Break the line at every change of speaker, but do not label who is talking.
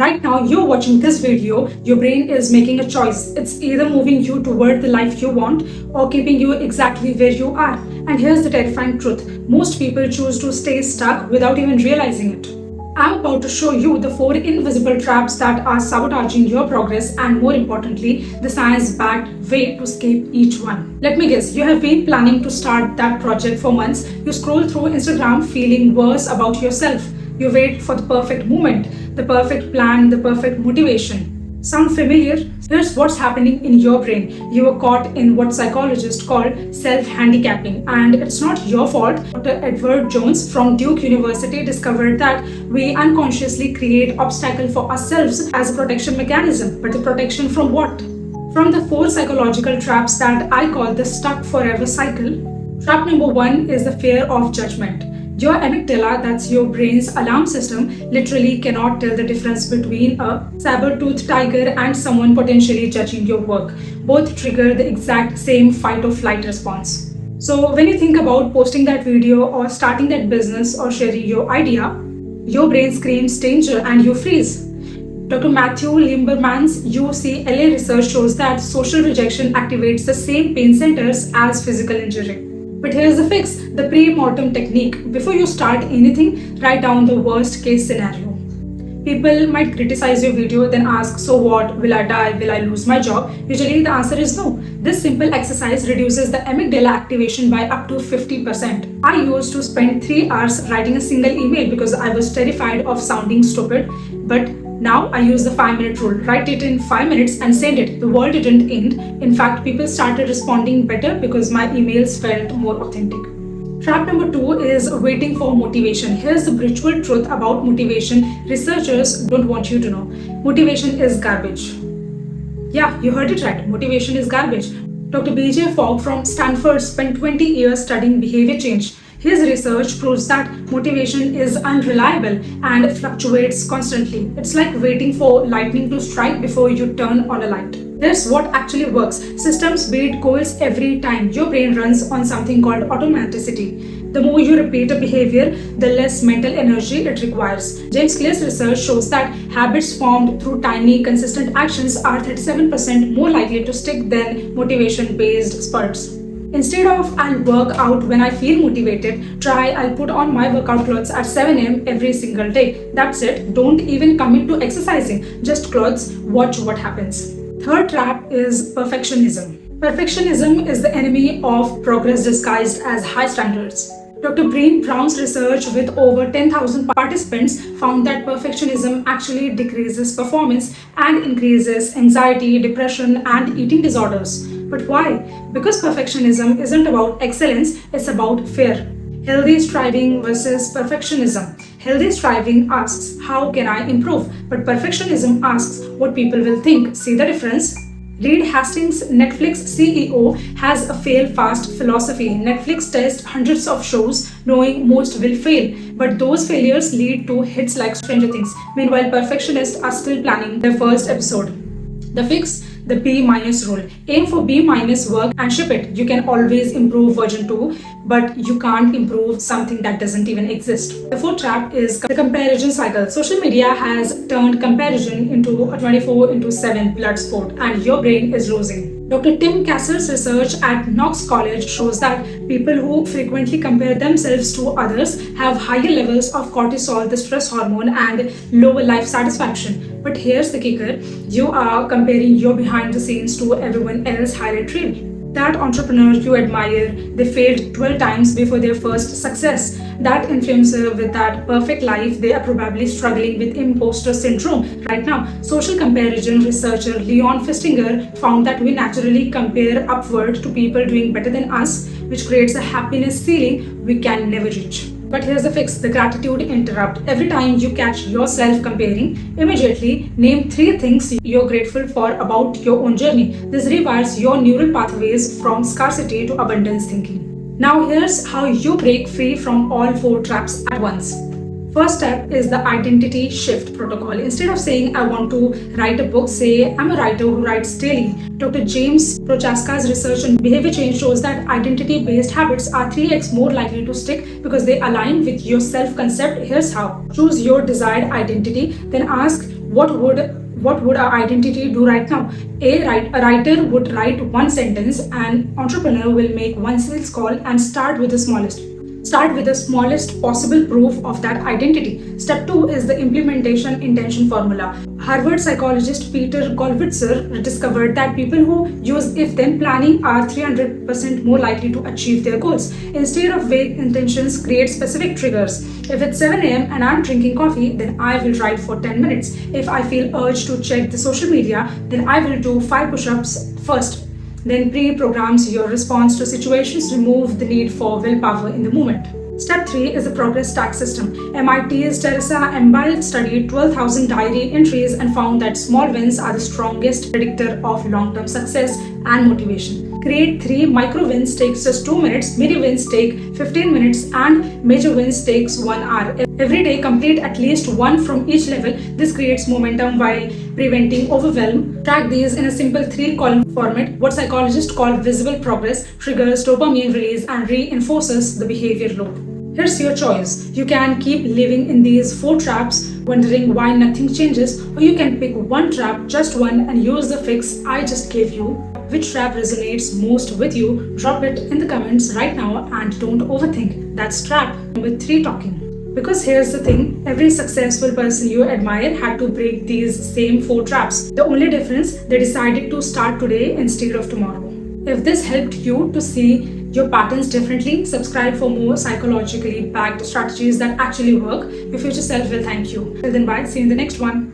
Right now, you're watching this video, your brain is making a choice. It's either moving you toward the life you want or keeping you exactly where you are. And here's the terrifying truth. Most people choose to stay stuck without even realizing it. I'm about to show you the 4 invisible traps that are sabotaging your progress and, more importantly, the science-backed way to escape each one. Let me guess, you have been planning to start that project for months. You scroll through Instagram feeling worse about yourself. You wait for the perfect moment, the perfect plan, the perfect motivation. Sound familiar? Here's what's happening in your brain. You are caught in what psychologists call self-handicapping, and it's not your fault. Dr. Edward Jones from Duke University discovered that we unconsciously create obstacles for ourselves as a protection mechanism. But the protection from what? From the 4 psychological traps that I call the stuck forever cycle. Trap number 1 is the fear of judgment. Your amygdala, that's your brain's alarm system, literally cannot tell the difference between a saber-toothed tiger and someone potentially judging your work. Both trigger the exact same fight or flight response. So when you think about posting that video or starting that business or sharing your idea, your brain screams danger and you freeze. Dr. Matthew Limberman's UCLA research shows that social rejection activates the same pain centers as physical injury. But here's the fix, the pre-mortem technique. Before you start anything, write down the worst case scenario. People might criticize your video, then ask, so what? Will I die? Will I lose my job? Usually the answer is no. This simple exercise reduces the amygdala activation by up to 50%. I used to spend 3 hours writing a single email because I was terrified of sounding stupid, but now I use the 5-minute rule. Write it in 5 minutes and send it. The world didn't end. In fact, people started responding better because my emails felt more authentic. Trap number 2 is waiting for motivation. Here's the brutal truth about motivation researchers don't want you to know. Motivation is garbage. Yeah, you heard it right. Motivation is garbage. Dr. B.J. Fogg from Stanford spent 20 years studying behavior change. His research proves that motivation is unreliable and fluctuates constantly. It's like waiting for lightning to strike before you turn on a light. Here's what actually works. Systems beat goals every time. Your brain runs on something called automaticity. The more you repeat a behavior, the less mental energy it requires. James Clear's research shows that habits formed through tiny, consistent actions are 37% more likely to stick than motivation-based spurts. Instead of I'll work out when I feel motivated, try I'll put on my workout clothes at 7 a.m. every single day. That's it. Don't even commit to exercising. Just clothes. Watch what happens. Third trap is perfectionism. Perfectionism is the enemy of progress disguised as high standards. Dr. Breen Brown's research with over 10,000 participants found that perfectionism actually decreases performance and increases anxiety, depression, and eating disorders. But why? Because perfectionism isn't about excellence, it's about fear. Healthy striving versus perfectionism. Healthy striving asks, how can I improve? But perfectionism asks what people will think. See the difference? Reed Hastings, Netflix CEO, has a fail fast philosophy. Netflix tests hundreds of shows knowing most will fail, but those failures lead to hits like Stranger Things. Meanwhile, perfectionists are still planning their first episode. The fix? The B- rule. Aim for B- work and ship it. You can always improve version 2, but you can't improve something that doesn't even exist. The fourth trap is the comparison cycle. Social media has turned comparison into a 24/7 blood sport, and your brain is losing. Dr. Tim Cassell's research at Knox College shows that people who frequently compare themselves to others have higher levels of cortisol, the stress hormone, and lower life satisfaction. But here's the kicker, you are comparing your behind the scenes to everyone else's highlight reel. That entrepreneur you admire, they failed 12 times before their first success. That influencer with that perfect life, they are probably struggling with imposter syndrome right now. Social comparison researcher Leon Festinger found that we naturally compare upward to people doing better than us, which creates a happiness ceiling we can never reach. But here's the fix, the gratitude interrupt. Every time you catch yourself comparing, immediately name 3 things you're grateful for about your own journey. This rewires your neural pathways from scarcity to abundance thinking. Now here's how you break free from all 4 traps at once. First step is the identity shift protocol. Instead of saying, I want to write a book, say, I'm a writer who writes daily. Dr. James Prochaska's research on behavior change shows that identity-based habits are 3x more likely to stick because they align with your self-concept. Here's how. Choose your desired identity, then ask, What would our identity do right now? A writer would write one sentence, an entrepreneur will make one sales call and start with the smallest possible proof of that identity. Step 2 is the implementation intention formula. Harvard psychologist Peter Gollwitzer discovered that people who use if then planning are 300% more likely to achieve their goals. Instead of vague intentions, create specific triggers. If it's 7 a.m. and I'm drinking coffee, then I will write for 10 minutes. If I feel urged to check the social media, then I will do 5 push ups first. Then pre-programs your response to situations, remove the need for willpower in the moment. Step 3 is the progress tag system. MIT's Teresa Embil studied 12,000 diary entries and found that small wins are the strongest predictor of long-term success and motivation. Create 3 micro wins takes just 2 minutes, mini wins take 15 minutes, and major wins takes 1 hour. Every day complete at least one from each level. This creates momentum while preventing overwhelm. Track these in a simple 3-column format. What psychologists call visible progress triggers dopamine release and reinforces the behavior loop. Here's your choice. You can keep living in these 4 traps, wondering why nothing changes, or you can pick one trap, just one, and use the fix I just gave you. Which trap resonates most with you? Drop it in the comments right now and don't overthink. That's trap number 3 talking. Because here's the thing, every successful person you admire had to break these same 4 traps. The only difference, they decided to start today instead of tomorrow. If this helped you to see your patterns differently, subscribe for more psychologically backed strategies that actually work. Your future self will thank you. Till then, bye. See you in the next one.